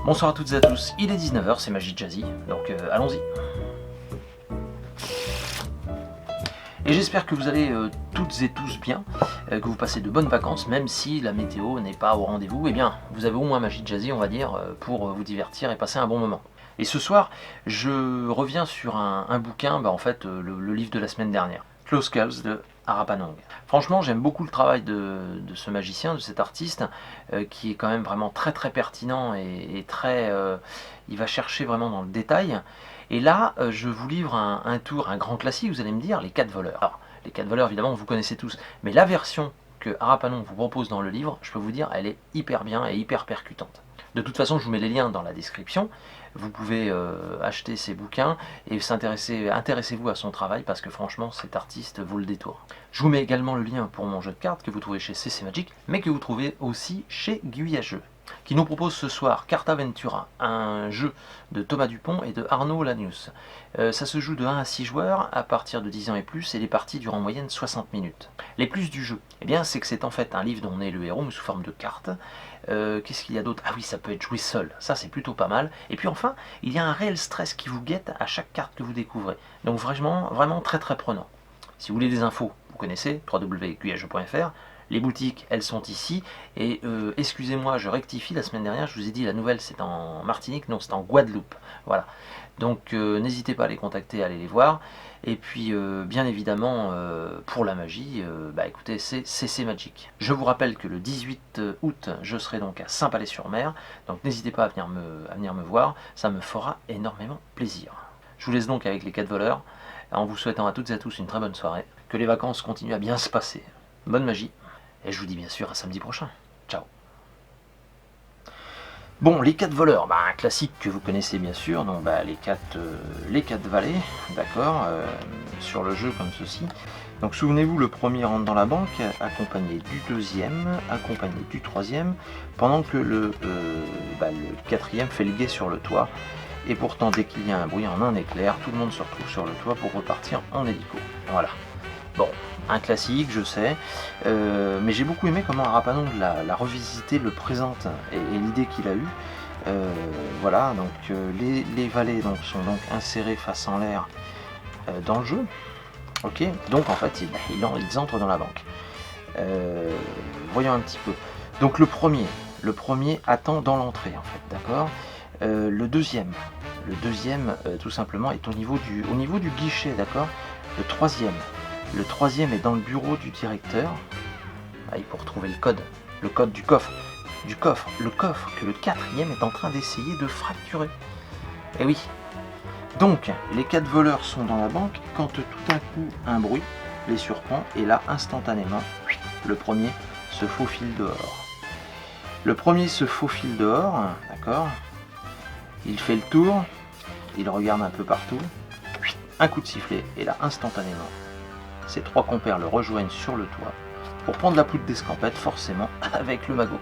Bonsoir à toutes et à tous, il est 19h, c'est Magie Jazzy, donc allons-y. Et j'espère que vous allez toutes et tous bien, que vous passez de bonnes vacances, même si la météo n'est pas au rendez-vous. Eh bien, vous avez au moins Magie Jazzy, on va dire, pour vous divertir et passer un bon moment. Et ce soir, je reviens sur un bouquin, en fait, le livre de la semaine dernière, Close Calls de Arapanong. Franchement, j'aime beaucoup le travail de ce magicien, de cet artiste, qui est quand même vraiment très très pertinent et très... il va chercher vraiment dans le détail. Et là, je vous livre un tour, un grand classique, vous allez me dire, les 4 voleurs. Alors, les 4 voleurs, évidemment, vous connaissez tous, mais la version que Arapanong vous propose dans le livre, je peux vous dire, elle est hyper bien et hyper percutante. De toute façon, je vous mets les liens dans la description. Vous pouvez acheter ces bouquins et intéressez-vous à son travail parce que franchement, cet artiste vaut le détour. Je vous mets également le lien pour mon jeu de cartes que vous trouvez chez CC Magic, mais que vous trouvez aussi chez Guya Jeux, qui nous propose ce soir Carta Ventura, un jeu de Thomas Dupont et de Arnaud Lanius. Ça se joue de 1 à 6 joueurs à partir de 10 ans et plus, et les parties durent en moyenne 60 minutes. Les plus du jeu, eh bien, c'est que c'est en fait un livre dont on est le héros, mais sous forme de cartes. Qu'est-ce qu'il y a d'autre? Ah oui, ça peut être joué seul, ça c'est plutôt pas mal. Et puis enfin, il y a un réel stress qui vous guette à chaque carte que vous découvrez. Donc vraiment très très prenant. Si vous voulez des infos, vous connaissez www.guyajeux.fr. Les boutiques, elles sont ici. Et excusez-moi, je rectifie, la semaine dernière, je vous ai dit la nouvelle c'est en Martinique, non c'est en Guadeloupe. Voilà. Donc n'hésitez pas à les contacter, à aller les voir. Et puis bien évidemment, pour la magie, écoutez, c'est CC Magic. Je vous rappelle que le 18 août, je serai donc à Saint-Palais-sur-Mer. Donc n'hésitez pas à venir me voir, ça me fera énormément plaisir. Je vous laisse donc avec les 4 voleurs, en vous souhaitant à toutes et à tous une très bonne soirée. Que les vacances continuent à bien se passer. Bonne magie. Et je vous dis bien sûr à samedi prochain. Ciao. Bon, les 4 voleurs, un classique que vous connaissez bien sûr, donc les 4 valets, d'accord, sur le jeu comme ceci. Donc souvenez-vous, le premier rentre dans la banque, accompagné du deuxième, accompagné du troisième, pendant que le quatrième fait le guet sur le toit. Et pourtant, dès qu'il y a un bruit en un éclair, tout le monde se retrouve sur le toit pour repartir en hélico. Voilà. Bon, un classique, je sais, mais j'ai beaucoup aimé comment Arapanong l'a revisité, le présente et l'idée qu'il a eue. Voilà, donc les valets sont donc insérés face en l'air dans le jeu. Ok, donc en fait ils entrent dans la banque. Voyons un petit peu. Donc le premier attend dans l'entrée en fait, d'accord. Le deuxième tout simplement est au niveau du guichet, d'accord. Le troisième est dans le bureau du directeur. Il faut retrouver le code du coffre. Le coffre que le quatrième est en train d'essayer de fracturer. Et oui. Donc, les 4 voleurs sont dans la banque quand tout d'un coup, un bruit les surprend et là, instantanément, le premier se faufile dehors. D'accord. Il fait le tour, il regarde un peu partout, un coup de sifflet et là, instantanément, ses 3 compères le rejoignent sur le toit pour prendre la poudre d'escampette, forcément avec le magot.